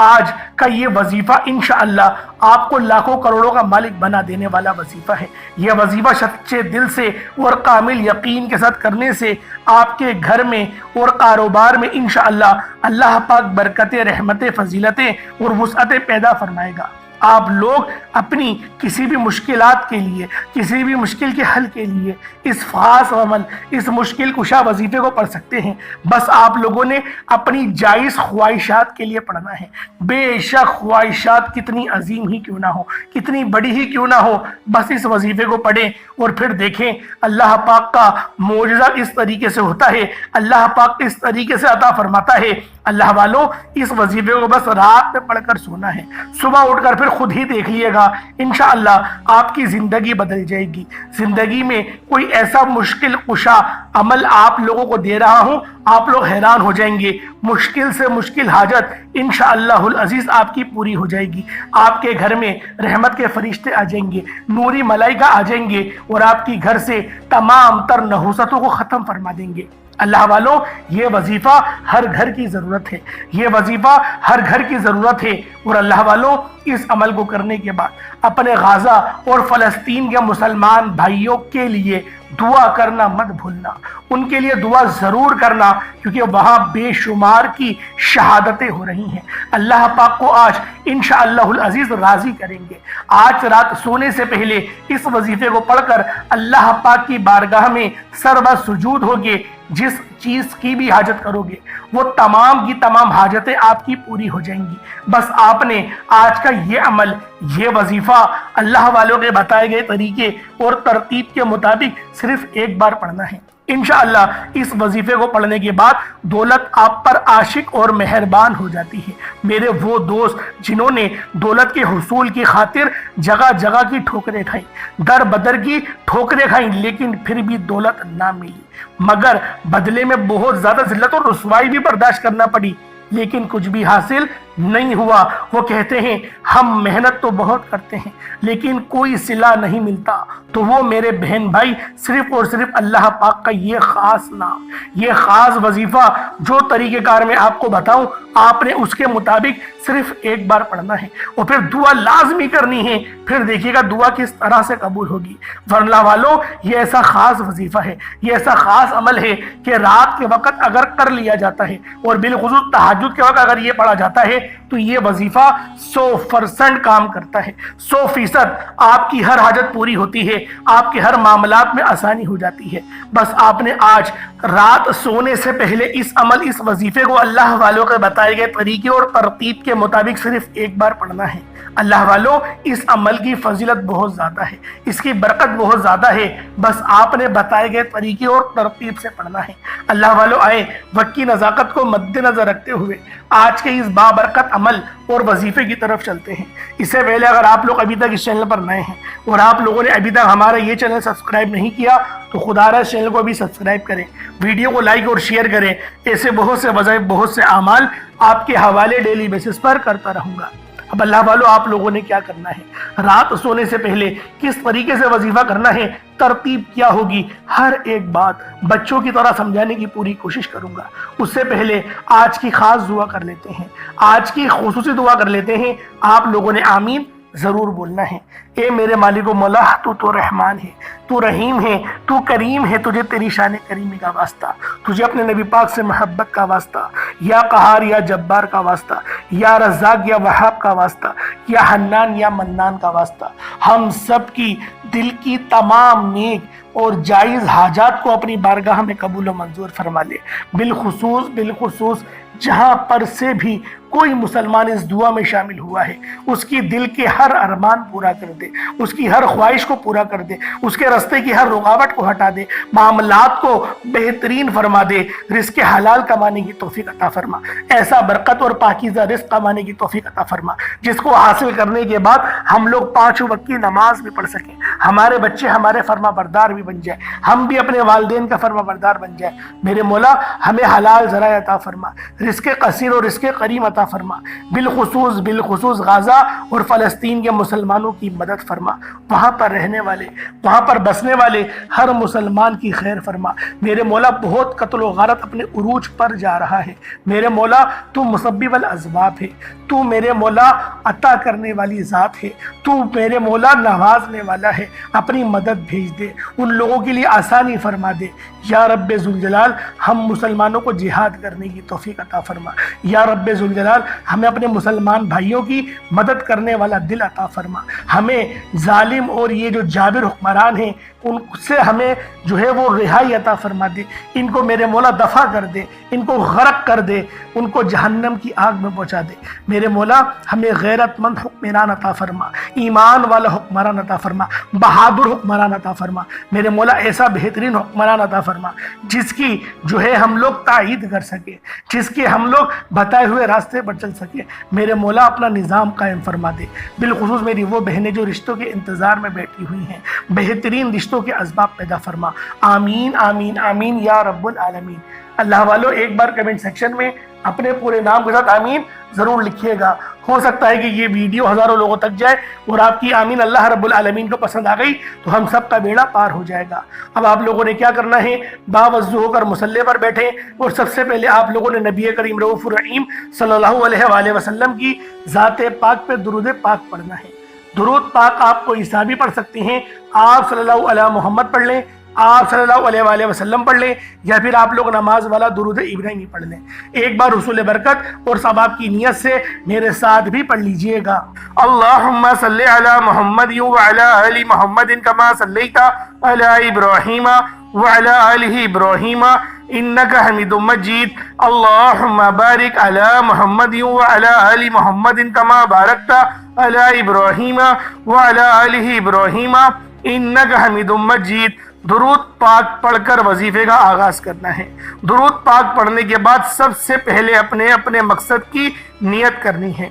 آج کا یہ وظیفہ انشاءاللہ آپ کو لاکھوں کروڑوں کا مالک بنا دینے والا وظیفہ ہے۔ یہ وظیفہ سچے دل سے اور کامل یقین کے ساتھ کرنے سے آپ کے گھر میں اور کاروبار میں انشاءاللہ اللہ پاک برکتیں، رحمتیں، فضیلتیں اور وسعتیں پیدا فرمائے گا۔ آپ لوگ اپنی کسی بھی مشکلات کے لیے، کسی بھی مشکل کے حل کے لیے اس خاص عمل، اس مشکل کشا وظیفے کو پڑھ سکتے ہیں۔ بس آپ لوگوں نے اپنی جائز خواہشات کے لیے پڑھنا ہے۔ بے شک خواہشات کتنی عظیم ہی کیوں نہ ہو، کتنی بڑی ہی کیوں نہ ہو، بس اس وظیفے کو پڑھیں اور پھر دیکھیں اللہ پاک کا معجزہ کس طریقے سے ہوتا ہے، اللہ پاک کس طریقے سے عطا فرماتا ہے۔ اللہ والوں، اس وظیفے کو بس رات میں پڑھ کر سونا ہے، صبح اٹھ کر پھر خود ہی دیکھ لیے گا انشاءاللہ آپ کی زندگی بدل جائے گی۔ زندگی میں کوئی ایسا مشکل کشا عمل آپ لوگوں کو دے رہا ہوں، آپ لوگ حیران ہو جائیں گے۔ مشکل سے مشکل حاجت انشاءاللہ العزیز آپ کی پوری ہو جائے گی۔ آپ کے گھر میں رحمت کے فرشتے آ جائیں گے، نوری ملائکہ آ جائیں گے اور آپ کی گھر سے تمام تر نحوستوں کو ختم فرما دیں گے۔ اللہ والوں، یہ وظیفہ ہر گھر کی ضرورت ہے، یہ وظیفہ ہر گھر کی ضرورت ہے۔ اور اللہ والوں، اس عمل کو کرنے کے بعد اپنے غزہ اور فلسطین کے مسلمان بھائیوں کے لیے دعا کرنا مت بھولنا، ان کے لیے دعا ضرور کرنا، کیونکہ وہاں بے شمار کی شہادتیں ہو رہی ہیں۔ اللہ پاک کو آج انشاءاللہ العزیز راضی کریں گے۔ آج رات سونے سے پہلے اس وظیفے کو پڑھ کر اللہ پاک کی بارگاہ میں سر سجود ہوگے، جس چیز کی بھی حاجت کرو گے وہ تمام کی تمام حاجتیں آپ کی پوری ہو جائیں گی۔ بس آپ نے آج کا یہ عمل، یہ وظیفہ اللہ والوں کے بتائے گئے طریقے اور ترتیب کے مطابق صرف ایک بار پڑھنا ہے۔ انشاءاللہ اس وظیفے کو پڑھنے کے بعد دولت آپ پر عاشق اور مہربان ہو جاتی ہے۔ میرے وہ دوست جنہوں نے دولت کے حصول کی خاطر جگہ جگہ کی ٹھوکریں کھائیں، در بدر کی ٹھوکریں کھائیں، لیکن پھر بھی دولت نہ ملی، مگر بدلے میں بہت زیادہ ذلت اور رسوائی بھی برداشت کرنا پڑی، لیکن کچھ بھی حاصل نہیں ہوا۔ وہ کہتے ہیں ہم محنت تو بہت کرتے ہیں لیکن کوئی صلہ نہیں ملتا۔ تو وہ میرے بہن بھائی، صرف اور صرف اللہ پاک کا یہ خاص نام، یہ خاص وظیفہ جو طریقہ کار میں آپ کو بتاؤں، آپ نے اس کے مطابق صرف ایک بار پڑھنا ہے اور پھر دعا لازمی کرنی ہے۔ پھر دیکھیے گا دعا کس طرح سے قبول ہوگی۔ ورنہ والوں، یہ ایسا خاص وظیفہ ہے، یہ ایسا خاص عمل ہے کہ رات کے وقت اگر کر لیا جاتا ہے اور بالخصوص تہجد کے وقت اگر یہ پڑھا جاتا ہے تو یہ وظیفہ 100% کام کرتا ہے، 100% آپ کی ہر حاجت پوری ہوتی ہے، آپ کے ہر معاملات میں آسانی ہو جاتی ہے۔ بس آپ نے آج رات سونے سے پہلے اس عمل، اس وظیفے کو اللہ والوں کے بتائے گئے طریقے اور ترتیب کے مطابق صرف ایک بار پڑھنا ہے۔ اللہ والوں، اس عمل کی فضیلت بہت زیادہ ہے، اس کی برکت بہت زیادہ ہے، بس آپ نے بتائے گئے طریقے اور ترتیب سے پڑھنا ہے۔ اللہ والوں، آئے وقت کی نزاکت کو مد نظر رکھتے ہوئے آج کے اس بابرکت عمل اور وظیفے کی طرف چلتے ہیں۔ اس سے پہلے اگر آپ لوگ ابھی تک اس چینل پر نئے ہیں اور آپ لوگوں نے ابھی تک ہمارا یہ چینل سبسکرائب نہیں کیا تو خدا را اس چینل کو بھی سبسکرائب کریں، ویڈیو کو لائک اور شیئر کریں۔ ایسے بہت سے وظائف، بہت سے اعمال آپ کے حوالے ڈیلی بیسس پر کرتا رہوں گا۔ اب اللہ والوں، آپ لوگوں نے کیا کرنا ہے، رات سونے سے پہلے کس طریقے سے وظیفہ کرنا ہے، ترتیب کیا ہوگی، ہر ایک بات بچوں کی طرح سمجھانے کی پوری کوشش کروں گا۔ اس سے پہلے آج کی خاص دعا کر لیتے ہیں، آج کی خصوصی دعا کر لیتے ہیں۔ آپ لوگوں نے آمین ضرور بولنا ہے۔ اے میرے مالک و مولا، تو رحمان ہے، تو رحیم ہے، تو کریم ہے، تجھے تیری شان کریمی کا واسطہ، تجھے اپنے نبی پاک سے محبت کا واسطہ، یا قہار یا جبار کا واسطہ، یا رزاق یا وہاب کا واسطہ، یا حنان یا منان کا واسطہ، ہم سب کی دل کی تمام نیک اور جائز حاجات کو اپنی بارگاہ میں قبول و منظور فرما لے۔ بالخصوص جہاں پر سے بھی کوئی مسلمان اس دعا میں شامل ہوا ہے، اس کی دل کے ہر ارمان پورا کر دے، اس کی ہر خواہش کو پورا کر دے، اس کے راستے کی ہر رکاوٹ کو ہٹا دے، معاملات کو بہترین فرما دے، رزق حلال کمانے کی توفیق عطا فرما، ایسا برکت اور پاکیزہ رزق کمانے کی توفیق عطا فرما جس کو حاصل کرنے کے بعد ہم لوگ 5 وقت کی نماز بھی پڑھ سکیں، ہمارے بچے ہمارے فرما بردار بھی بن جائے, ہم بھی اپنے والدین کا فرما بردار بن جائے. میرے مولا ہمیں حلال ذرائع عطا فرما, رزق قصیر اور رزق کریم عطا فرما. بالخصوص غزہ اور فلسطین کے مسلمانوں کی مدد فرما. وہاں پر رہنے والے, وہاں پر بسنے والے ہر مسلمان کی خیر فرما. میرے مولا بہت قتل و غارت اپنے عروج پر جا رہا ہے. میرے مولا تو مسبب الاسباب ہے, تو میرے مولا عطا کرنے والی ذات ہے, تو میرے مولا نوازنے والا ہے. اپنی مدد بھیج دے, ان لوگوں کے لیے آسانی فرما دے. یا رب ذوالجلال ہم مسلمانوں کو جہاد کرنے کی توفیق عطا فرما. یا رب ذوالجلال ہمیں اپنے مسلمان بھائیوں کی مدد کرنے والا دل عطا فرما. ہمیں ظالم اور یہ جو جابر حکمران ہیں ان سے ہمیں جو ہے وہ رہائی عطا فرما دے. ان کو میرے مولا دفع کر دے, ان کو غرق کر دے, ان کو جہنم کی آگ میں پہنچا دے. میرے مولا ہمیں غیرت مند حکمران عطا فرما, ایمان والا حکمران عطا فرما, بہادر حکمران عطا فرما. میرے مولا ایسا بہترین حکمران عطا فرما جس کی جو ہے ہم لوگ تائید کر سکے, جس کے ہم لوگ بتائے ہوئے راستے پر چل سکے. میرے مولا اپنا نظام قائم فرما دے. بالخصوص میری وہ بہنیں جو رشتوں کے انتظار میں بیٹھی ہوئی ہیں, بہترین رشتوں کے اسباب پیدا فرما. آمین آمین آمین یا رب العالمین. اللہ والو ایک بار کمنٹ سیکشن میں اپنے پورے نام کے ساتھ آمین ضرور لکھیے گا. ہو سکتا ہے کہ یہ ویڈیو ہزاروں لوگوں تک جائے اور آپ کی آمین اللہ رب العالمین کو پسند آ گئی تو ہم سب کا بیڑا پار ہو جائے گا. اب آپ لوگوں نے کیا کرنا ہے, باوضو ہو کر مصلی پر بیٹھیں اور سب سے پہلے آپ لوگوں نے نبی کریم رؤوف الرحیم صلی اللہ علیہ وآلہ وسلم کی ذات پاک پہ درود پاک پڑھنا ہے. درود پاک آپ کو عیسیٰ بھی پڑھ سکتے ہیں, آپ صلی اللہ علیہ محمد پڑھ لیں, آپ صلی اللہ علیہ وآلہ وسلم پڑھ لیں, یا پھر آپ لوگ نماز والا درود ابراہیمی پڑھ لیں. ایک بار حصول برکت اور ثواب کی نیت سے میرے ساتھ بھی پڑھ لیجئے گا. اللہم صلی علی محمد وعلی آل محمد کما صلیت علی ابراہیم وعلی آل ابراہیم انکا حمید مجید. اللہم بارک علی محمد وعلی آل محمد کما بارکت علی ابراہیم وعلی آل ابراہیم انکا حمید مجید. درود پاک پڑھ کر وظیفے کا آغاز کرنا ہے. درود پاک پڑھنے کے بعد سب سے پہلے اپنے مقصد کی نیت کرنی ہے.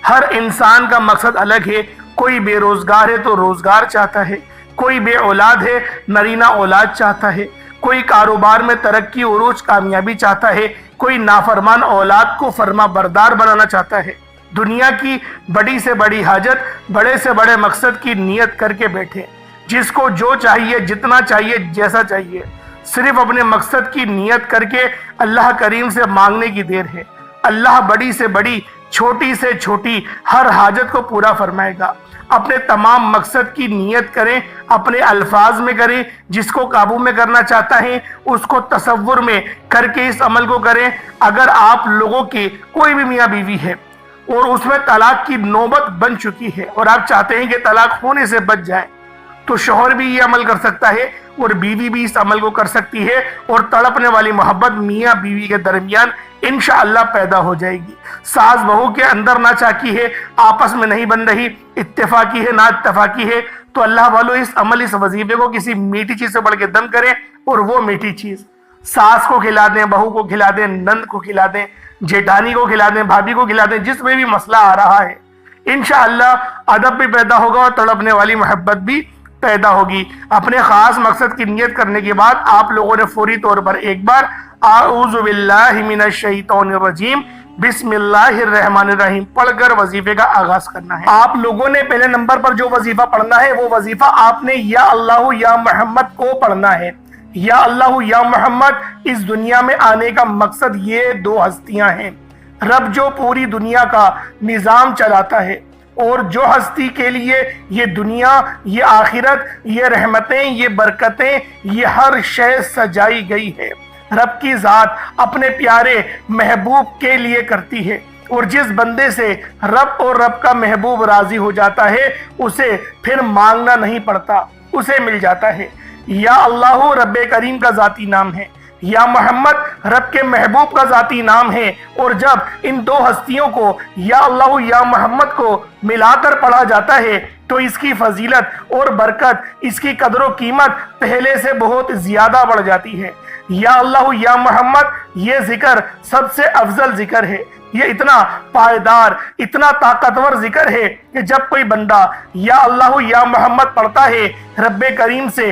ہر انسان کا مقصد الگ ہے. کوئی بے روزگار ہے تو روزگار چاہتا ہے, کوئی بے اولاد ہے نرینہ اولاد چاہتا ہے, کوئی کاروبار میں ترقی عروج کامیابی چاہتا ہے, کوئی نافرمان اولاد کو فرما بردار بنانا چاہتا ہے. دنیا کی بڑی سے بڑی حاجت, بڑے سے بڑے مقصد کی نیت کر کے بیٹھے. جس کو جو چاہیے, جتنا چاہیے, جیسا چاہیے, صرف اپنے مقصد کی نیت کر کے اللہ کریم سے مانگنے کی دیر ہے. اللہ بڑی سے بڑی, چھوٹی سے چھوٹی ہر حاجت کو پورا فرمائے گا. اپنے تمام مقصد کی نیت کریں, اپنے الفاظ میں کریں. جس کو قابو میں کرنا چاہتا ہے اس کو تصور میں کر کے اس عمل کو کریں. اگر آپ لوگوں کے کوئی بھی میاں بیوی ہے اور اس میں طلاق کی نوبت بن چکی ہے اور آپ چاہتے ہیں کہ طلاق ہونے سے بچ جائے, تو شوہر بھی یہ عمل کر سکتا ہے اور بیوی بھی اس عمل کو کر سکتی ہے, اور تڑپنے والی محبت میاں بیوی کے درمیان انشاءاللہ پیدا ہو جائے گی. ساس بہو کے اندر نہ چاکی ہے, آپس میں نہیں بن رہی, اتفاقی ہے نہ اتفاقی ہے, تو اللہ والو اس عمل, اس وظیفے کو کسی میٹھی چیز سے بڑھ کے دم کریں. اور وہ میٹھی چیز ساس کو کھلا دیں, بہو کو کھلا دیں, نند کو کھلا دیں, جیٹھانی کو کھلا دیں, بھابھی کو کھلا دیں, جس میں بھی مسئلہ آ رہا ہے. انشاءاللہ ادب بھی پیدا ہوگا اور تڑپنے والی محبت بھی پیدا ہوگی. اپنے خاص مقصد کی نیت کرنے کے بعد آپ لوگوں نے فوری طور پر ایک بار اعوذ باللہ من الشیطان الرجیم بسم اللہ الرحمن الرحیم پڑھ کر وظیفے کا آغاز کرنا ہے. آپ لوگوں نے پہلے نمبر پر جو وظیفہ پڑھنا ہے وہ وظیفہ آپ نے یا اللہ یا محمد کو پڑھنا ہے. یا اللہ یا محمد اس دنیا میں آنے کا مقصد یہ دو ہستیاں ہیں. رب جو پوری دنیا کا نظام چلاتا ہے, اور جو ہستی کے لیے یہ دنیا, یہ آخرت, یہ رحمتیں, یہ برکتیں, یہ ہر شے سجائی گئی ہے, رب کی ذات اپنے پیارے محبوب کے لیے کرتی ہے. اور جس بندے سے رب اور رب کا محبوب راضی ہو جاتا ہے اسے پھر مانگنا نہیں پڑتا, اسے مل جاتا ہے. یا اللہ رب کریم کا ذاتی نام ہے, یا محمد رب کے محبوب کا ذاتی نام ہے. اور جب ان دو ہستیوں کو یا اللہ یا محمد کو ملا کر پڑھا جاتا ہے تو اس کی فضیلت اور برکت, اس کی قدر و قیمت پہلے سے بہت زیادہ بڑھ جاتی ہے. یا اللہ یا محمد یہ ذکر سب سے افضل ذکر ہے. یہ اتنا پائیدار, اتنا طاقتور ذکر ہے کہ جب کوئی بندہ یا اللہ یا محمد پڑھتا ہے رب کریم سے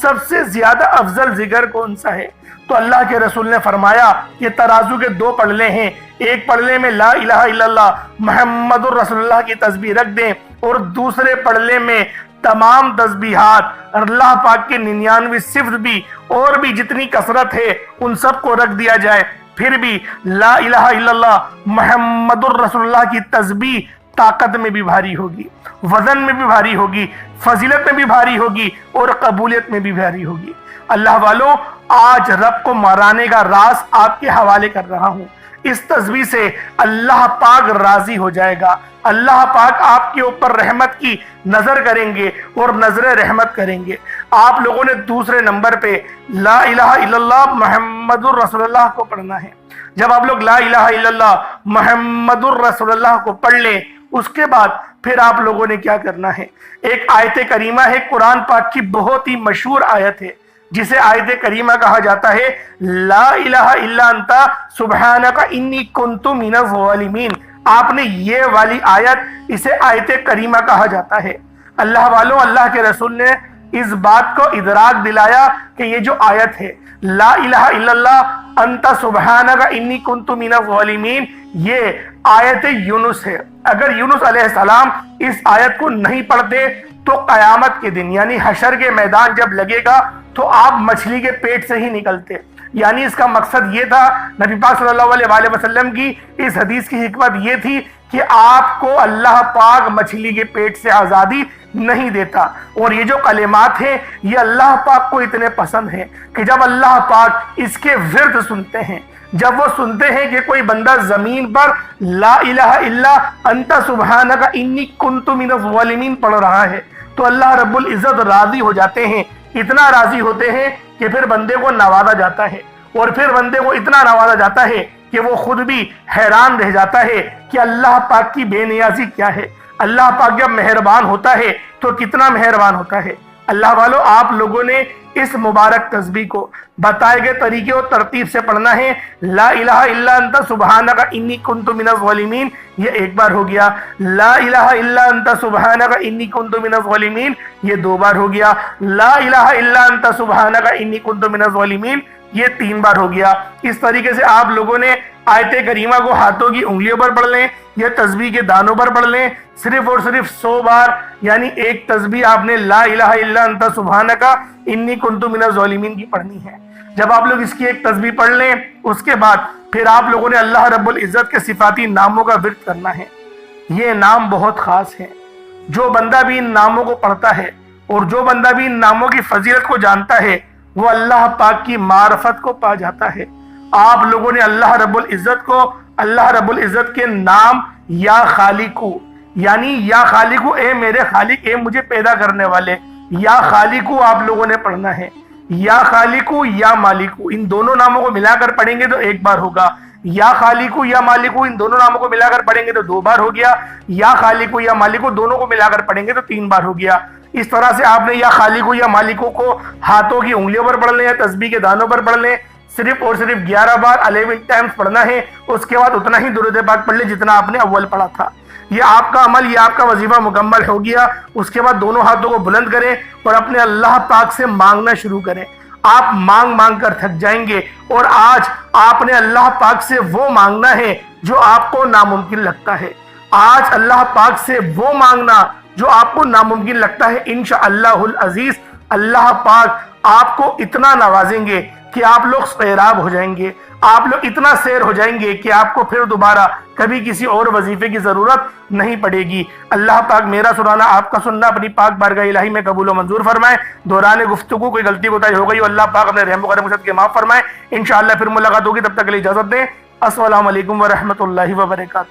سب سے زیادہ افضل ذکر کون سا ہے؟ تو اللہ کے رسول نے فرمایا کہ ترازو کے دو پلڑے ہیں، ایک پلڑے میں لا الہ الا اللہ محمد الرسول اللہ کی تسبیح رکھ دیں، اور دوسرے پلڑے میں تمام تسبیحات اللہ پاک کے 99 صفت بھی اور بھی جتنی کثرت ہے ان سب کو رکھ دیا جائے، پھر بھی لا الہ الا اللہ محمد الرسول اللہ کی تسبیح طاقت میں بھی بھاری ہوگی، وزن میں بھی بھاری ہوگی، فضیلت میں بھی بھاری ہوگی، اور قبولیت میں بھی بھاری ہوگی۔ اللہ والوں، آج رب کو مرانے کا راز آپ کے حوالے کر رہا ہوں۔ اس تسبیح سے اللہ پاک راضی ہو جائے گا، اللہ پاک آپ کے اوپر رحمت کی نظر کریں گے اور نظر رحمت کریں گے۔ آپ لوگوں نے دوسرے نمبر پہ لا الہ الا اللہ محمد الرسول اللہ کو پڑھنا ہے۔ جب آپ لوگ لا الہ الا اللہ محمد الرسول اللہ کو پڑھ لیں، اس کے بعد پھر آپ لوگوں نے کیا کرنا ہے؟ ایک آیت کریمہ ہے، قرآن پاک کی بہت ہی مشہور آیت ہے، جسے آیت کریمہ کہا جاتا ہے، لا الہ الا انت سبحانک انی کنت من الظالمین۔ آپ نے یہ والی آیت، اسے آیت کریمہ کہا جاتا ہے۔ اللہ والوں، اللہ کے رسول نے اس بات کو ادراک دلایا کہ یہ جو آیت ہے لا الہ الا اللہ انت سبحانک انی کنت من الظالمین، یہ آیت یونس ہے۔ اگر یونس علیہ السلام اس آیت کو نہیں پڑھتے تو قیامت کے دن یعنی حشر کے میدان جب لگے گا تو آپ مچھلی کے پیٹ سے ہی نکلتے۔ یعنی اس کا مقصد یہ تھا، نبی پاک صلی اللہ علیہ وآلہ وسلم کی اس حدیث کی حکمت یہ تھی کہ آپ کو اللہ پاک مچھلی کے پیٹ سے آزادی نہیں دیتا۔ اور یہ جو کلمات ہیں یہ اللہ پاک کو اتنے پسند ہیں کہ جب اللہ پاک اس کے ورد سنتے ہیں، جب وہ سنتے ہیں کہ کوئی بندہ زمین پر لا الہ الا انت سبحانک انی کنت من الظالمین پڑھ رہا ہے، تو اللہ رب العزت راضی ہو جاتے ہیں، اتنا راضی ہوتے ہیں کہ پھر بندے کو نوازا جاتا ہے، اور پھر بندے کو اتنا نوازا جاتا ہے کہ وہ خود بھی حیران رہ جاتا ہے کہ اللہ پاک کی بے نیازی کیا ہے۔ اللہ پاک جب مہربان ہوتا ہے تو کتنا مہربان ہوتا ہے۔ اللہ والوں، آپ لوگوں نے اس مبارک تسبیح کو بتائے گئے طریقے اور ترتیب سے پڑھنا ہے۔ لا الہ الا انت سبحانک انی کنت من الظالمین، یہ ایک بار ہو گیا۔ لا الہ الا انت سبحانک انی کنت من الظالمین، یہ دو بار ہو گیا۔ لا الہ الا انت سبحانک انی کنت من الظالمین، یہ 3 بار ہو گیا۔ اس طریقے سے آپ لوگوں نے آیت کریمہ کو ہاتھوں کی انگلیوں پر پڑھ لیں یا تسبیح کے دانوں پر پڑھ لیں، صرف اور صرف 100 بار، یعنی ایک تسبیح آپ نے لا الہ الا انت سبحانک انی کنت من الظالمین کی پڑھنی ہے۔ جب آپ لوگ اس کی ایک تسبیح پڑھ لیں، اس کے بعد پھر آپ لوگوں نے اللہ رب العزت کے صفاتی ناموں کا ورد کرنا ہے۔ یہ نام بہت خاص ہیں، جو بندہ بھی ان ناموں کو پڑھتا ہے اور جو بندہ بھی ان ناموں کی فضیلت کو جانتا ہے وہ اللہ پاک کی معرفت کو پا جاتا ہے۔ آپ لوگوں نے اللہ رب العزت کو، اللہ رب العزت کے نام یا خالقو، یعنی یا خالقو اے میرے خالق، اے مجھے پیدا کرنے والے، یا خالقو آپ لوگوں نے پڑھنا ہے۔ یا خالقو یا مالکو، ان دونوں ناموں کو ملا کر پڑھیں گے تو 1 بار ہوگا۔ یا خالقو یا مالکو، ان دونوں ناموں کو ملا کر پڑھیں گے تو 2 بار ہو گیا۔ یا خالقو یا مالکو دونوں کو ملا کر پڑھیں گے تو 3 بار ہو گیا۔ اس طرح سے آپ نے یا خالقو یا مالکو کو ہاتھوں کی انگلیوں پر پڑھ لیں یا تسبیح کے دانوں پر پڑھ لیں، صرف اور صرف 11 بار 11 ٹائمز پڑھنا ہے۔ اس کے بعد اتنا ہی درود پاک پڑھ لیں جتنا آپ نے اول پڑھا تھا۔ یہ آپ کا عمل، یہ آپ کا وظیفہ مکمل ہو گیا۔ اس کے بعد دونوں ہاتھوں کو بلند کریں اور اپنے اللہ پاک سے مانگنا شروع کریں۔ آپ مانگ مانگ کر تھک جائیں گے، اور آج آپ نے اللہ پاک سے وہ مانگنا ہے جو آپ کو ناممکن لگتا ہے۔ آج اللہ پاک سے وہ مانگنا جو آپ کو ناممکن لگتا ہے۔ انشاءاللہ العزیز اللہ پاک آپ کو اتنا نوازیں گے کہ آپ لوگ سیراب ہو جائیں گے، آپ لوگ اتنا سیر ہو جائیں گے کہ آپ کو پھر دوبارہ کبھی کسی اور وظیفے کی ضرورت نہیں پڑے گی۔ اللہ پاک میرا سنانا، آپ کا سننا اپنی پاک بارگاہ الہی میں قبول و منظور فرمائے۔ دوران گفتگو کوئی غلطی کوتاہی ہو گئی ہو، اللہ پاک اپنے رحم و کرم کے معاف فرمائے۔ انشاءاللہ پھر ملاقات ہوگی، تب تک کے لیے اجازت دیں۔ السلام علیکم ورحمۃ اللہ وبرکاتہ۔